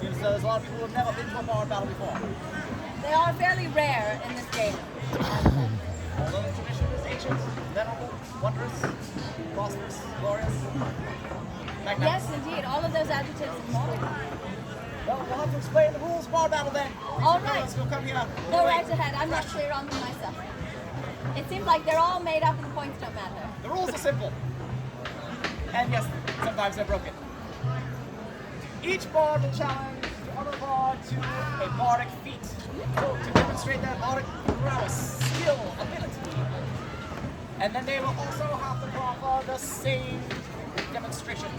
Seems there's a lot of people who have never been to a bard battle before. They are fairly rare in this game. Although the tradition is ancient, venerable, wondrous, prosperous, glorious, magnificent. Yes, indeed. All of those adjectives in one. Well, we'll have to explain the rules of bard battle then. All right. We'll come here. Go right ahead. I'm not clear on them myself. It seems like they're all made up and the points don't matter. The rules are simple. And yes, sometimes they're broken. Each bard will challenge the other bard to a bardic feat to demonstrate their bardic prowess, skill, ability. And then they will also have to offer the same demonstration.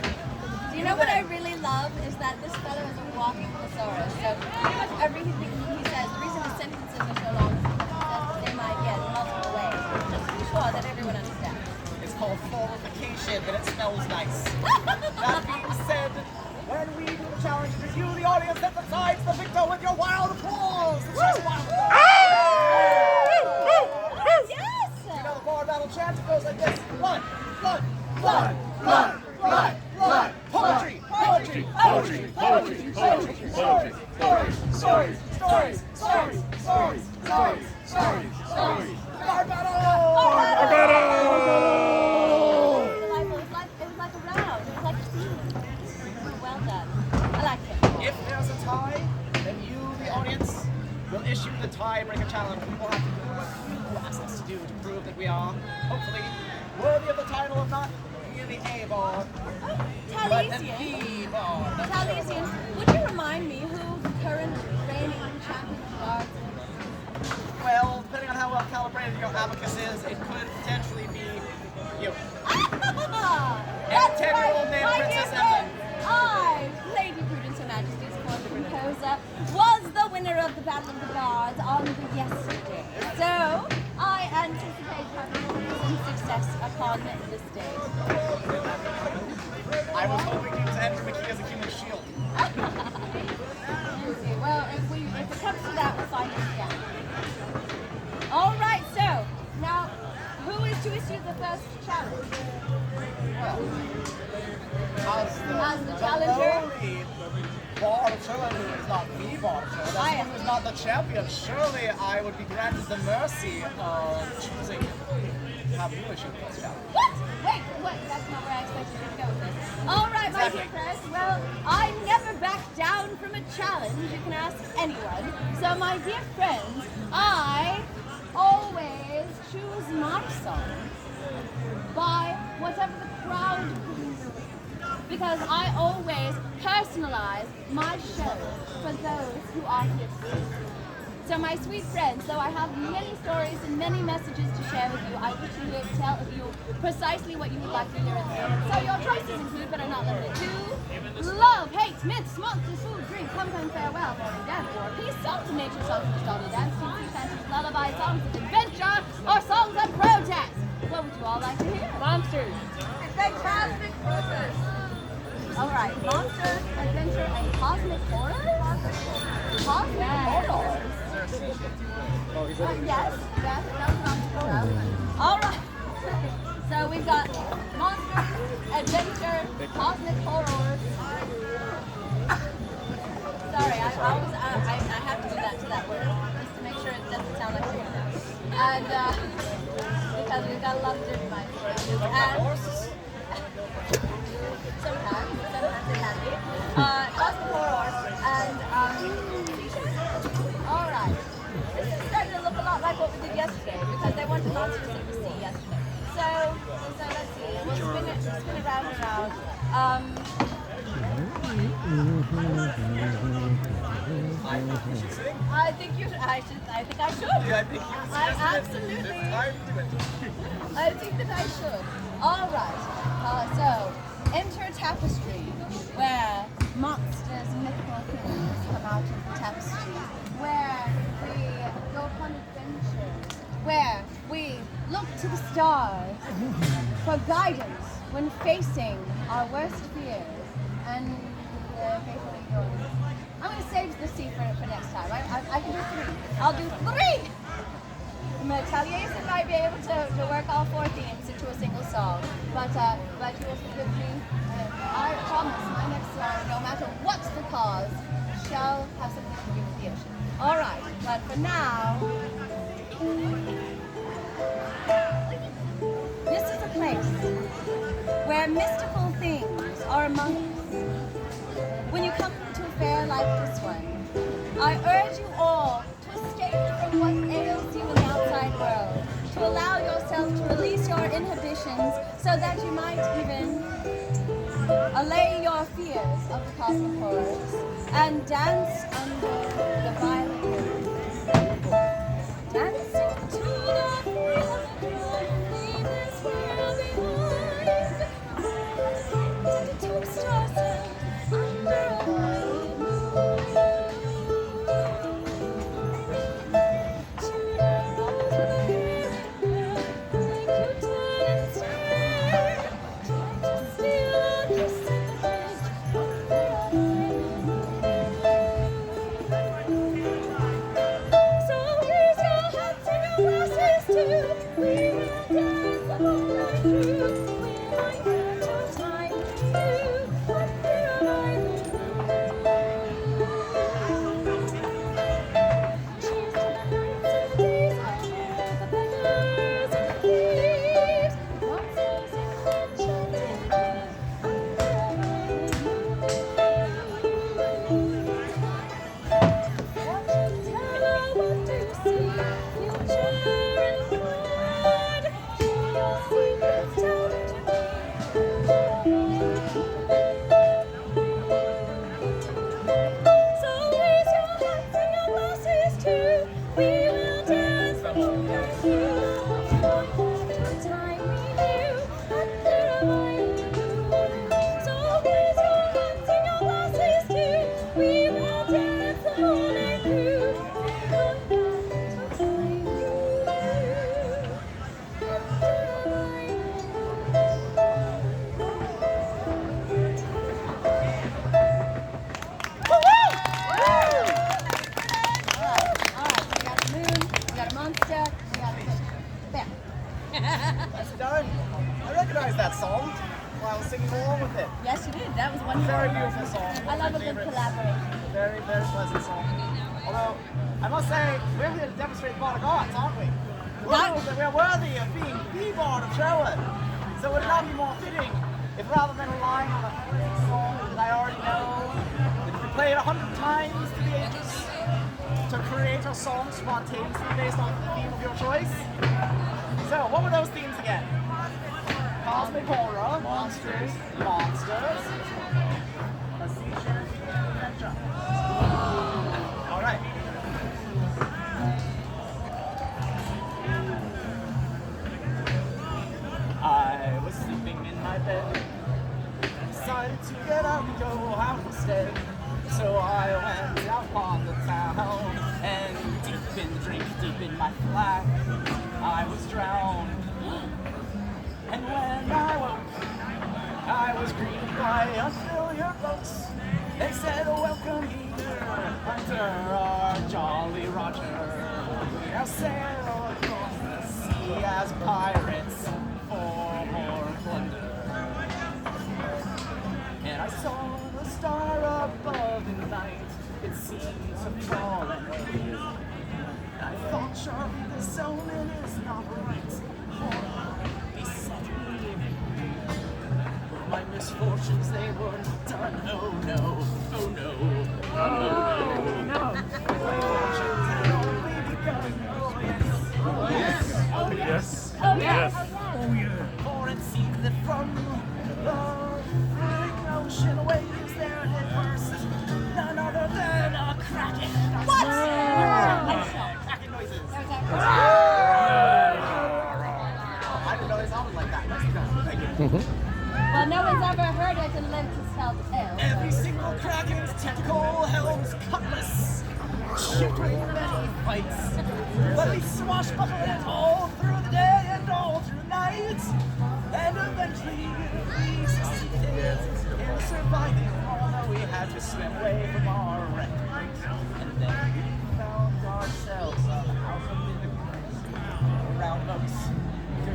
Do you know what I really love is that this fellow is a walking thesaurus. So pretty much everything he says, the reason his sentences are so long is because he says the same idea in multiple ways, just to be sure that everyone understands. It's called fortification, and it smells nice. That being said, when we do the challenge, it is you, the audience, that decides the victor with your wild applause. It's just wild applause. Yes! You know the bard battle chant, it goes like this. Blood, blood, Blood, blood, blood, blood. poetry, poetry, poetry, poetry, poetry, stories, stories, stories, stories, stories, stories, stories, stories, stories. Bard battle! It was like a round. It was like a scene. Well done. I liked it. If there's a tie, then you, the audience, will issue the tiebreaker challenge. We will have to do what you asked us to do to prove that we are, hopefully, worthy of the title of not merely a bard, but an Taliesin. the bard. That's Taliesin, would you remind me who the current reigning champion of bards is? Well, depending on how well calibrated your abacus is, it could potentially be you. That's 10-year-old right, named my Princess dear Evelyn. friend. I, Lady Prudence, Her Majesty's court composer, was the winner of the Battle of the Bards on the yesterday. So, I anticipate having some success upon this day. I was hoping he was Andrew McKee as a human shield. Well, if it comes to that, we'll find it again. All right, so now who is to issue the first challenge? As the challenger? lowly bard of Sherwood, who is not the bard of Sherwood, I as am. who is not the champion, surely I would be granted the mercy of choosing to have you issue the first challenge. What? Wait, what? That's not where I expected you to go with this. All right, my dear friend. Well, I never back down from a challenge. You can ask anyone. So, my dear friends, I always choose my song by whatever the crowd agrees with. Because I always personalize my show for those who are here to see. So my sweet friends, though I have many stories and many messages to share with you, I wish you would tell you precisely what you would like to hear in the end. So your choices include, but are not limited to, love, hate, myths, monsters, food, drink, homecoming, farewell, morning dance, war, peace, songs of nature, songs of stormy dance, sweet fancies, lullaby, songs of adventure, or songs of protest. What would you all like to hear? Monsters. Fantastic protest. All right, monsters, adventure, and cosmic horror? Cosmic horror? Yes, that was cosmic horror. All right. So we've got monsters, adventure, cosmic horror. Sorry, I have to do that to that word just to make sure it doesn't sound like weird. And because we've got a lot of dirty minds. And sometimes it can be. Cosmic horror and all right. This is starting to look a lot like what we did yesterday because they wanted monsters in the sea yesterday. So let's see. We'll spin it round and round. I think you should. I think I should. Yeah, I think you should. I absolutely. I think that I should. All right. So enter tapestry, where monsters and mythical things come out of the tapestry, where we go upon adventures, where we look to the stars for guidance when facing our worst fears and faithfully yours. I'm going to save the C for next time. I can do 3. I'll do 3! Taliesin might be able to work all 4 themes into a single song, but you will forgive me promise my next story, no matter what's the cause, shall have something to do with the ocean. All right, but for now, this is a place where mystical things are among us. When you come to a fair like this one, I urge you all to escape from what ails you in the outside world, to allow yourself to release your inhibitions so that you might even allay your fears of the cosmic horrors and dance under the violet moon. Dancing to the freedom, leave this world behind. To toast ourselves under a violet moon. Children of the river, make you turn and stare. Try to steal a kiss at the bridge under a violet moon. So raise your hands and your glasses too. We will dance the moonlight through. We might catch a time with you under a violet moon. Cheers to the nights and the days of the beggars and the thieves. Lots of enchanted under a violet moon. Fortune teller, what do you see? Future and forward. Share your secrets, tell them to me. So raise your hands and your glasses too. We will dance the moonlight through. One time we knew under a violet moon. So raise your hands and your glasses too. We will dance the moonlight through. One time we knew under a violet Alright, we got a moon, we got a monster, we got a fish. There. Nicely done. I recognize that song while I was singing along with it. Yes, you did. That was wonderful. Very beautiful song. I love a good collaboration. Very, very pleasant song. Although, I must say, we're here to demonstrate the bard of gods, aren't we? We're worthy of being the bard of Sherwood. So would it not be more fitting if rather than relying on a song that I already know, that we play it 100 times to the ages, to create a song spontaneously based on the theme of your choice? So, what were those themes again? Cosmic horror, monsters, a seashore adventure. Alright. I was sleeping in my bed, decided to get up and go out instead. So I went out on the town, and deep in the drink, deep in my flat, I was drowned. And when I woke, I was greeted by unfamiliar folks. They said, welcome here, under our Jolly Roger. Now sail across the sea as pirates for more plunder. And I saw the star above in the night, it seemed to fall and fade. I thought, surely this omen is not right, for beset me. My misfortunes, they were not done, oh no, oh no, oh no. My fortunes had only begun, oh yes, oh yes, Oh, yes. for it seemed that from the big ocean waves there did burst none other than a kraken. What? Kraken noises. There's that I didn't know they sounded like that. Nicely done. Thank you. Well, no one's ever heard it and lived to tell the tale. Every single kraken's tentacle held cutlass, shipped with many fights. But we swashbuckled it all through the day and all through the night. And eventually we succeeded in surviving, although we had to swim away from our wreck. And then we found ourselves out in the woods, around boats,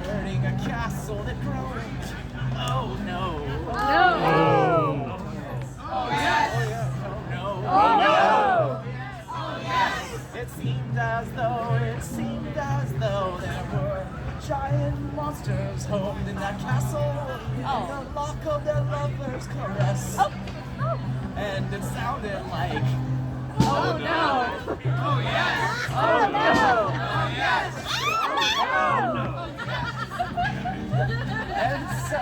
girding a castle that groaned. Oh no. Oh. monsters homed in that castle. Oh. The lock of their lovers' caress. Oh. And it sounded like, Oh no! Oh, yes. Oh no! Oh, yes. and so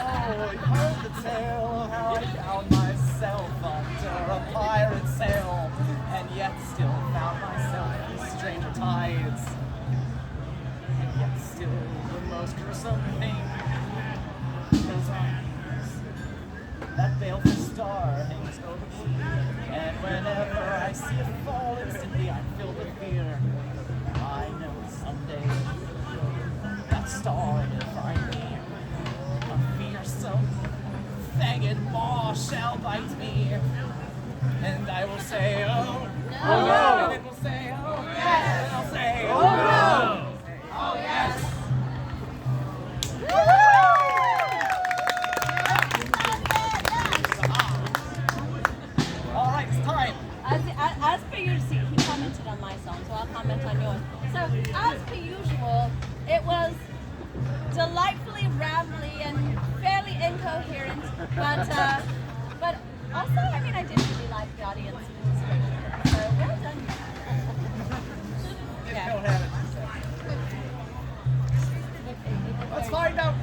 you heard the tale of how I found myself under a pirate sail, and yet still found myself in stranger tides. And yet still the most gruesome thing goes on. That baleful star hangs over me, and whenever I see it fall instantly, I'm filled with fear. I know someday that star will find me. A fearsome, fanged maw shall bite me, and I will say, oh no, and it will say, oh yes, and I'll say, oh no, Oh, yes. all right, it's time. As per usual, he commented on my song, so I'll comment on yours. So, as per usual, it was delightfully rambly and fairly incoherent, but also, I mean, I did really like the audience participation. So, well done. Don't Yeah. have it. Let's find out.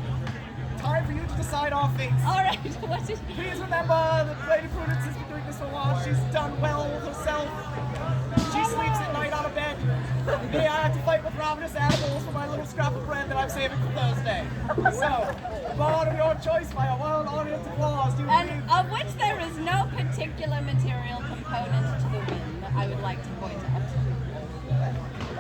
Time for you to decide our fates. All right. What did? Please remember that Lady Prudence has been doing this for a while. She's done well with herself. She sleeps at night on a bed. Me, I have to fight with ravenous animals for my little scrap of bread that I'm saving for Thursday. So, bard of your choice by a wild audience of applause. Do you And believe? of which there is no particular material component to the win that I would like to point out.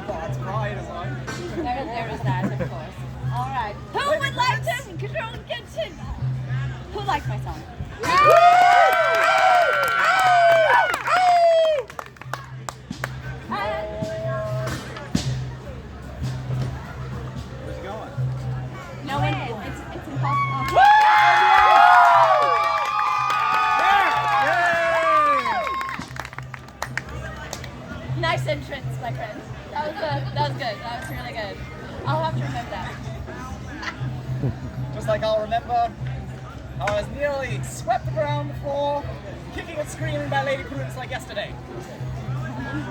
Bard's pride is on. There is that, of course. All right. Who would like to continue? Who likes my song? Where's it going? No one. It's impossible. Nice entrance, my friend. That was good. That was good. That was really good. I'll have to remember that. Just like I'll remember how I was nearly swept around the floor, kicking and screaming by Lady Prudence like yesterday.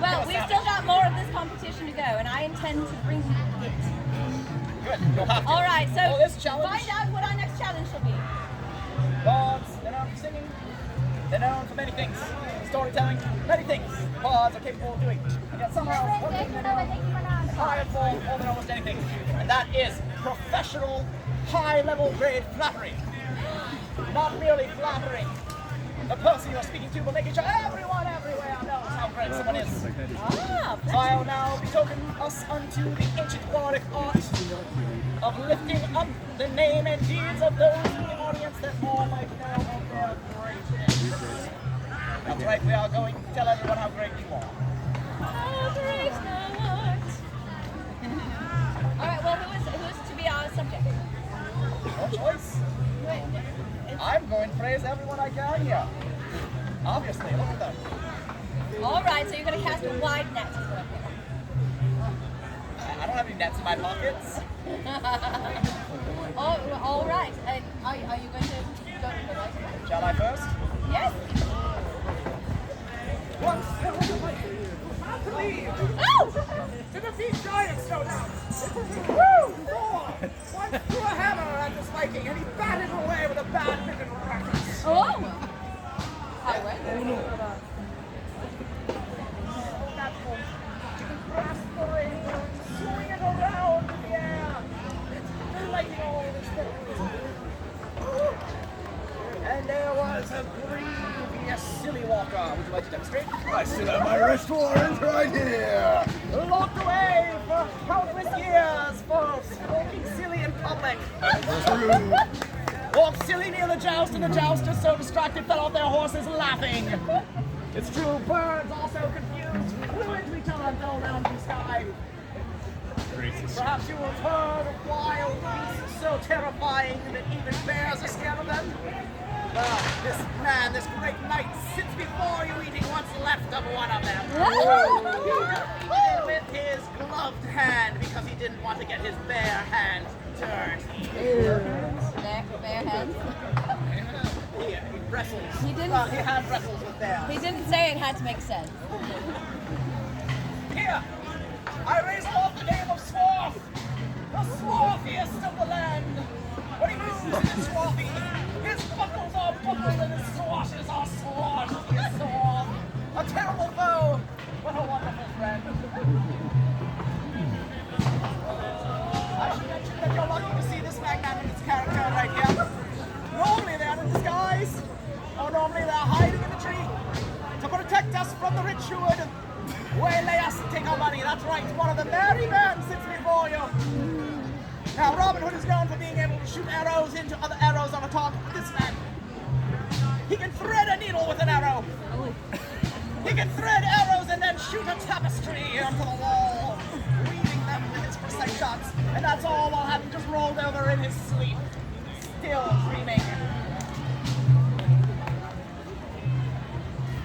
Well, we've still got more of this competition to go, and I intend to bring it. Good, you'll have to. All right, so Oh, this challenge. find out what our next challenge shall be. Bards, they're known for singing. They're known for many things. Storytelling, many things. Bards are capable of doing. And yet somehow, one thing they know, high and full, more than almost anything. And that is professional, high-level grade flattery. Not merely flattering the person you're speaking to, but making sure everyone everywhere knows how great someone is. Ah, So I'll now betoken us unto the ancient bardic art of lifting up the name and deeds of those in the audience that all might know of their greatness. That's right, we are going to tell everyone how great you are. how great thou art. All right, well, who's to be our subject? No choice. I'm going to praise everyone I can here. Obviously, look at them. All right, so you're going to cast a wide net, is what I'm hearing. I don't have any nets in my pockets. Oh, all right. Are you going to go to the right? Shall I first? Yes. Once there was a viking who believed Oh! to defeat giants, no doubt. Woo! Thor once threw a hammer at this Viking and he batted him away with a bad bitten racket. Oh! I went. That's cool. You can grasp the ring and swing it around in the air. It's lighting all this thing. And there was a grievous silly walker. Would you like to demonstrate? I still have my wrist warrant right here. Locked away for countless years for smoking silly in public. True. Walked silly near the joust, and the jousters so distracted fell off their horses laughing. It's true, birds also confused flew into each other and fell down from the sky. Perhaps you have heard of wild beasts so terrifying that even bears are scared of them? This man, this great knight, sits before you eating what's left of one of them. He defeated with his gloved hand because he didn't want to get his bare hand dirty. Bare hands. He wrestles. He didn't- Well, he hand wrestles with bears. He didn't say it had to make sense. Here, I raise aloft the name of Swarth, the swarthiest of the land. When he moves, it is swarthy. His buckles are buckled and his swashes are swashed. He is Swarth, a terrible foe, but a wonderful friend. I should mention that you're lucky to see this magnanimous character right here. Normally they're in disguise, or normally they're hiding in the tree to protect us from the rich who would waylay us and take our money. That's right, one of the merry men sits before you. Now, Robin Hood is known for being able to shoot arrows into other arrows on a target. This man, he can thread a needle with an arrow. He can thread arrows and then shoot a tapestry onto the wall, weaving them with his precise shots. And that's all while having just rolled over in his sleep, still dreaming.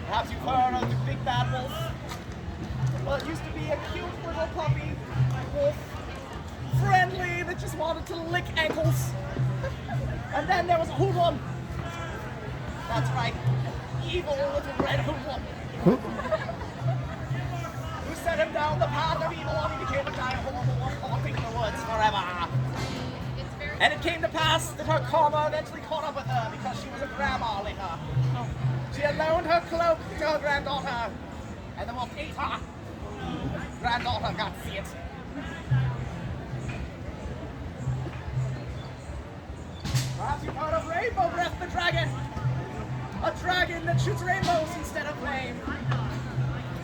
Perhaps you've heard of the big bad wolf. Well, it used to be a cute little puppy wolf, friendly, that just wanted to lick ankles. And then there was a hoodlum. That's right, evil little red hoodlum. Who set him down the path of evil and he became a giant horrible one haunting the woods forever. And it came to pass that her karma eventually caught up with her because she was a grandma later. She had loaned her cloak to her granddaughter, and the wolf ate her. Granddaughter got to see it. Perhaps you've heard of Rainbow Breath the dragon. A dragon that shoots rainbows instead of flame.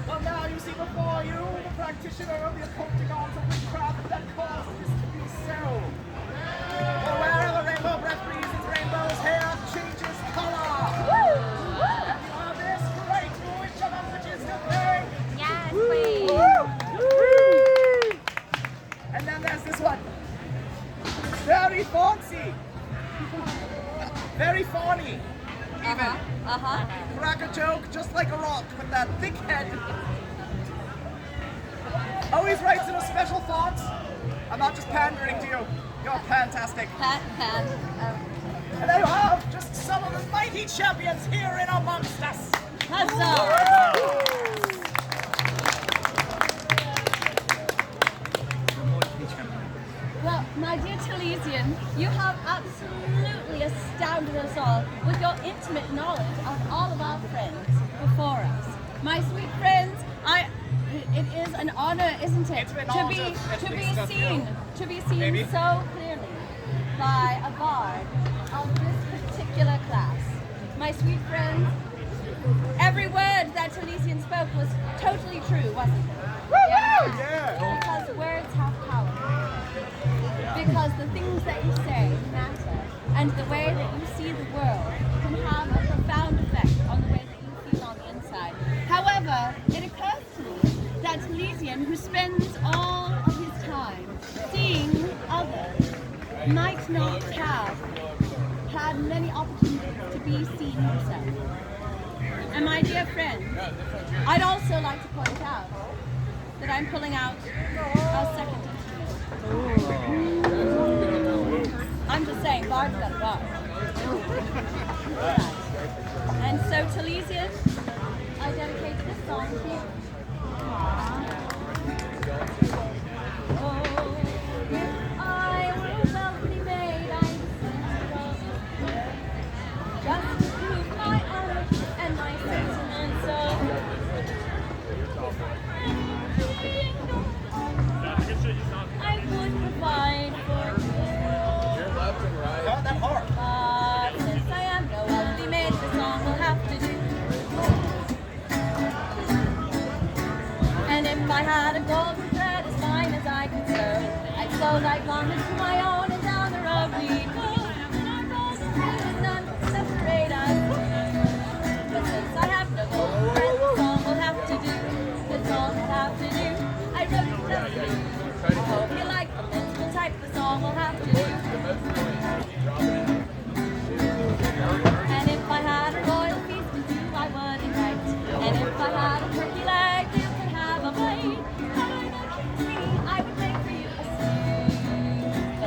Well, now you see before you the practitioner of the occulticons of witchcraft that caused this to be so. For wherever Rainbow Breath breathes its rainbows, hair changes color. And you have this great witch among witches to thank. Yes, please. And then there's this one. Very fancy. Very fawny. Even. Crack a joke just like a rock with that thick head. Always writes in a special font. I'm not just pandering to you. You're fantastic. Pan. And there you have just some of the mighty champions here in amongst us. Huzzah! Well, my dear Taliesin, you have absolutely astounded us all with your intimate knowledge of all of our friends before us. My sweet friends, it is an honor, isn't it, It's been to all be just to be stuff, seen Maybe. so clearly by a bard of this particular class. My sweet friends, every word that Taliesin spoke was totally true, wasn't it? Yeah. Because words have power. Because the things that you say matter, and the way that you see the world can have a profound effect on the way that you feel on the inside. However, it occurs to me that Taliesin, who spends all of his time seeing others, might not have had many opportunities to be seen himself. And my dear friend, I'd also like to point out that I'm pulling out our second instrument. I'm just saying, Bard's got a bar. And so, Taliesin, I dedicate this song to you. Oh, if I were wealthy made, I'd just to prove my honor and my sentiments of I would provide for you. Not that hard. But since I am no wealthy maid, the song will have to do. And if I had a golden thread as fine as I could sew, I'd sew like garments to my own, and down the road we'd go. And our golden thread is none to separate us. But since I have no golden thread, the song will have to do. The song will have to do. I wrote it just for you. I hope you like the minstrel type. The song will have to do. And if I had a royal feast with you, I would invite. And if I had a turkey leg, you could have a bite. Had I no king, I would make for you a stew.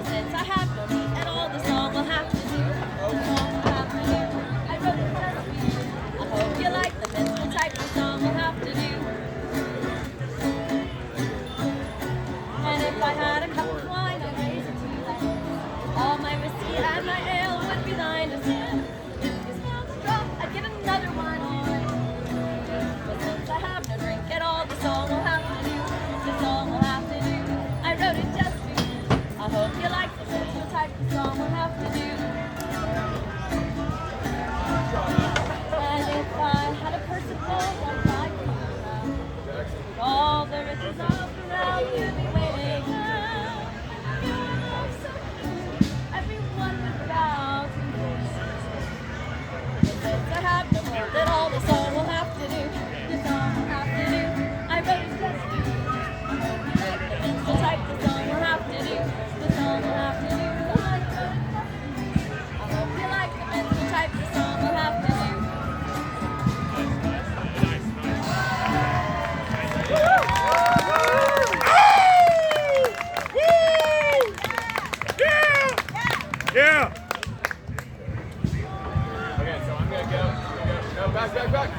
No, back.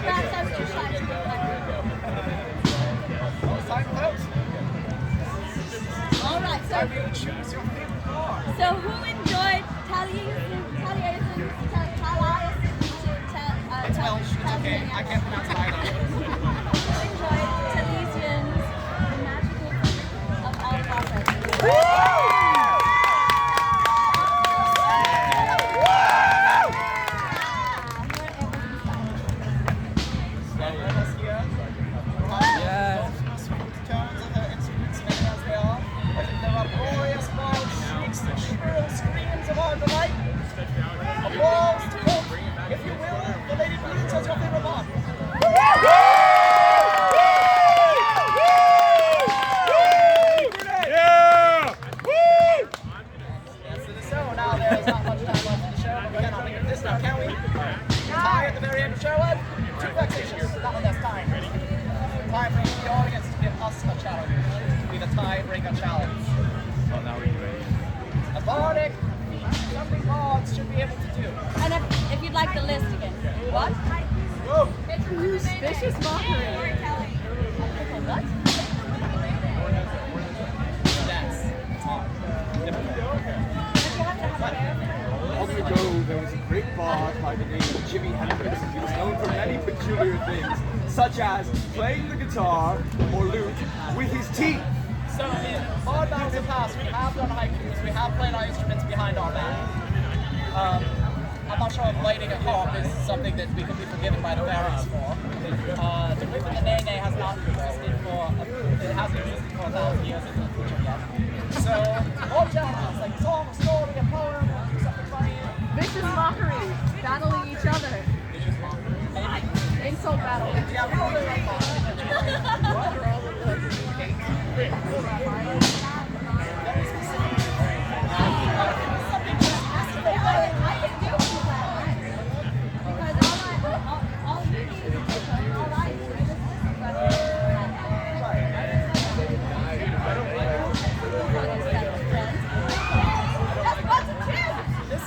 Perhaps I was too shy to All right, so who enjoyed Taliesin? It's Welsh, it's okay. I can't pronounce it either. Who enjoyed Taliesin's The Magical Book of All Prophecies? If you will, the Lady Prudence has your favorite bond. So now there's not much time left in the show, but we cannot think of this now, can we? Tie at the very end of Sherwood. Too vexatious, not when there's time. Time for the audience to give us a challenge. To be the tiebreaker challenge. Oh, now we're ready. A bardic, something bards should be able to do. And if you'd like the list again. What? Whoa! Vicious mockery. What? That's hard. Long ago, there was a great bard by the name of Jimmy Hendrix. He was known for many peculiar things, such as playing the guitar or lute with his teeth. So in bard battles in the past, we have done haikus, we have played our instruments behind our back. I'm not sure if lighting a harp is something that we could be forgiven by the fairies for. The whip and the nay-nay has not existed for, it hasn't existed for 1,000 years in the future yet. So, all genres, like song, story, a poem, something funny. Vicious mockery. Battling each other. Insult battle. Yeah, we really like This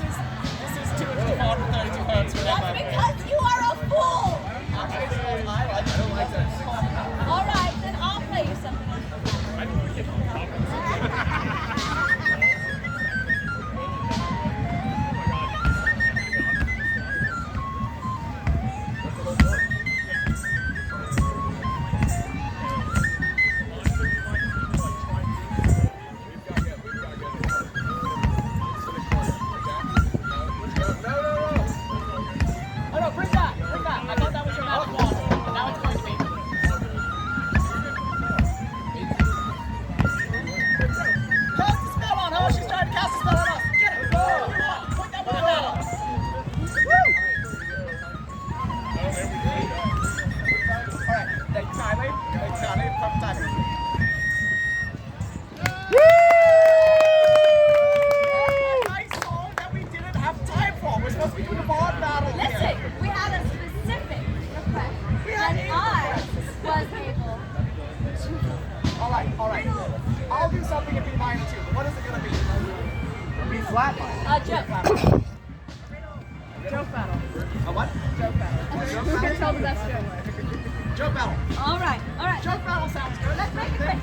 is too much to fall for 32 hertz for That's them. because you are a fool! Actually, I don't like that. Alright, then I'll play you something. Oh no, bring that! I thought that was your magic wand, and now it's going to be. Cast a spell on her! She's trying to cast a spell on us! Get it! Point that wand at her! Woo! Alright, thank you kindly. Perfect timing. Nice song that we didn't have time for. We're supposed to be doing a bard battle here. Listen, we had a specific request. And I was able to. Alright. I'll do something in B minor too, but what is it gonna be? B flat minor. Joke. Joke battle. A what? Joke battle. Who can tell the best joke? Joke battle. Alright. Joke battle sounds good. Let's make it quick.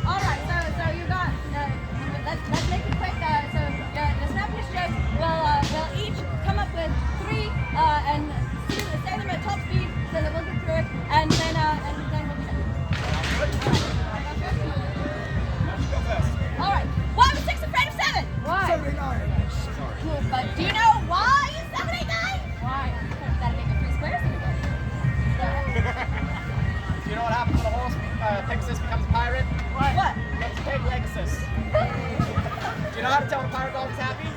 Alright, so you got, let's make it quick. So the snappiest jokes will each come up with 3 and say them at top speed so that we'll get through it and then we'll be done. Go first. Alright, why was 6 afraid of 7? Why? 79. Cool, but do you know why is 7, 8, 9? Why? That'll make it 3 squares in a day. Do you know what happens when a horse Pegasus becomes a pirate? What? Let's take Legasus. Do you know how to tell a pirate dog is happy?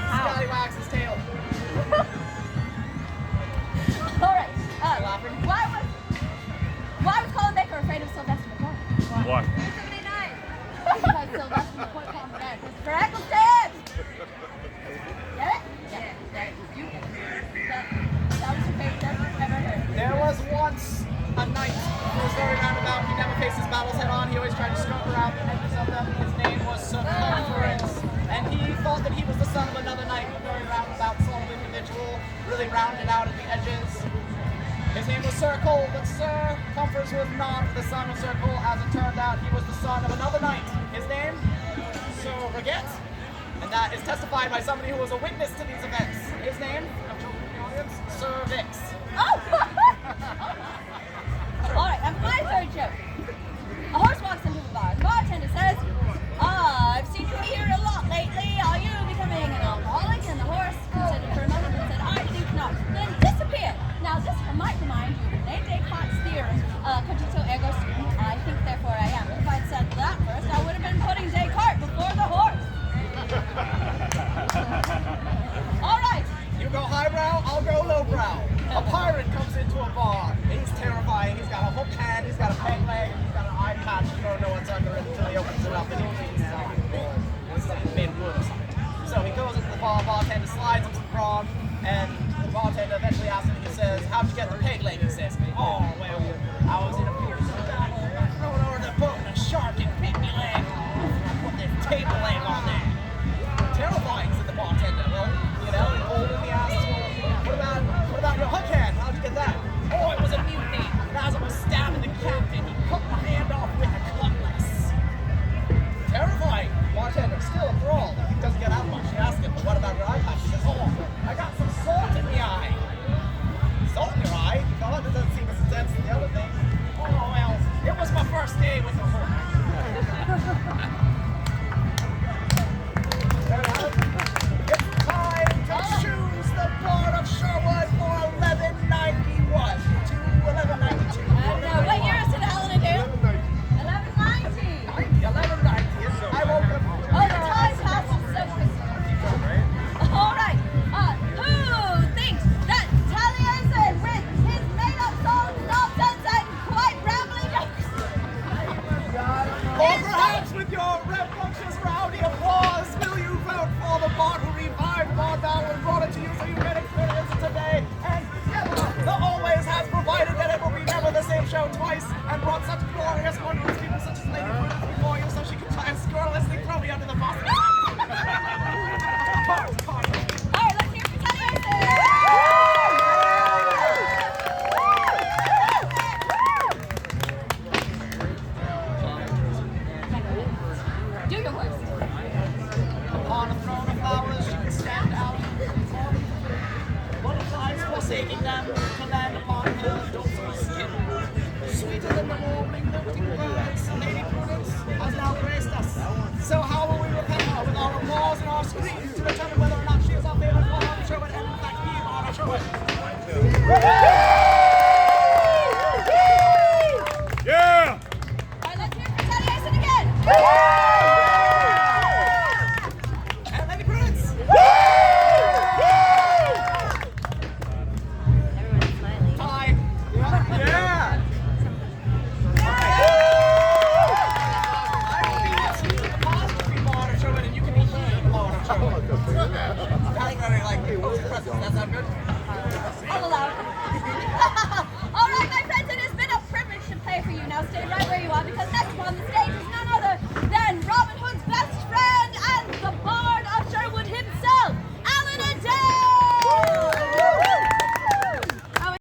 Scallywags his tail. Alright, laughing? why was Colin Baker afraid of Sylvester McCoy? What? 79. Because Sylvester McCoy called him dead. For Eccleston! Get it? Yeah. You get it. That was your favorite joke I've ever heard. There was once a knight who was very random battles head on, he always tried to skirt around the edges of them. His name was Sir Prudence, and he thought that he was the son of another knight, a very roundabout sort of individual, really rounded out at the edges. His name was Sir Cole, but Sir Comforts was not the son of Sir Cole. As it turned out, he was the son of another knight. His name? Sir Reget. And that is testified by somebody who was a witness to these events. His name, of children in the audience, Sir Vix. Oh! Alright, and my third joke. A horse walks into the bar. The bartender says, I've seen you here a lot lately. Are you becoming an alcoholic? And the horse considered for a moment and said, I think not. Then disappeared. Now this might remind you of Rene Descartes' theorem, cogito ergo sum. I think therefore I am. If I'd said that first, I would have been putting Descartes before the horse. Alright. You go highbrow, I'll go lowbrow. A pirate comes into a bar. He's terrifying. He's got a hook hand, he's got a peg leg, he's got an eye patch. You don't know what's under it until he opens it up and he thinks it's made of wood or something. So he goes into the bar, bartender slides him some grog, and the bartender eventually asks him, he says, how'd you get the peg leg? He says, oh, well, I was in a fierce battle. I thrown over the boat and a shark and bit me leg. I put this table leg on there. Terrifying, said the bartender. Well, you know, old in the ass. What about your hook hand? How'd you get that? Oh, it was a mutiny. And as I was stabbing the captain, he cut my hand off with a cutlass. Terrifying. Bartender, still enthralled. He doesn't get out much. He asks him, but what about your eye patch? He says, oh, I got some salt in the eye. Salt in your eye? God, that doesn't seem as intense as the other thing. Oh, well, it was my first day with the hook. It's time to choose the Bard of Sherwood for 1191 to 1192. And what year is it, Helen and Dale? 1190. 1190. I woke up. Oh, the time passes so quickly. Alright. Who thinks that Taliesin with his made-up songs, nonsense, and quite rambling jokes? Or perhaps with your rambunctious rowdy applause, will you vote for the Bard who revived Bard Battle and brought it to you so you can experience it today? And never, the always has provided that it will be never the same show twice and brought such glorious, wondrous people such as Lady Prudence before you so she can try and scurrilously throw me under the bus. Alright, let's hear it for Taliesin! Do your worst. On a throne of flowers, she can stand out. Butterflies forsaking them to land upon her docile skin. Sweeter than the warming, melting birds, Lady Prudence has now graced us. So how will we repel her with our applause and our screams to determine whether or not she is our favorite Bard of Sherwood and in fact be Bard of Sherwood? Yeah! Alright, let's hear it for Taliesin again! And Lady Prudence! Everyone's smiling. Tie. Yeah! I will be the apostrophe Bard of Sherwood and you can be the Bard of Sherwood. That's very like, what's the presence? That sound good?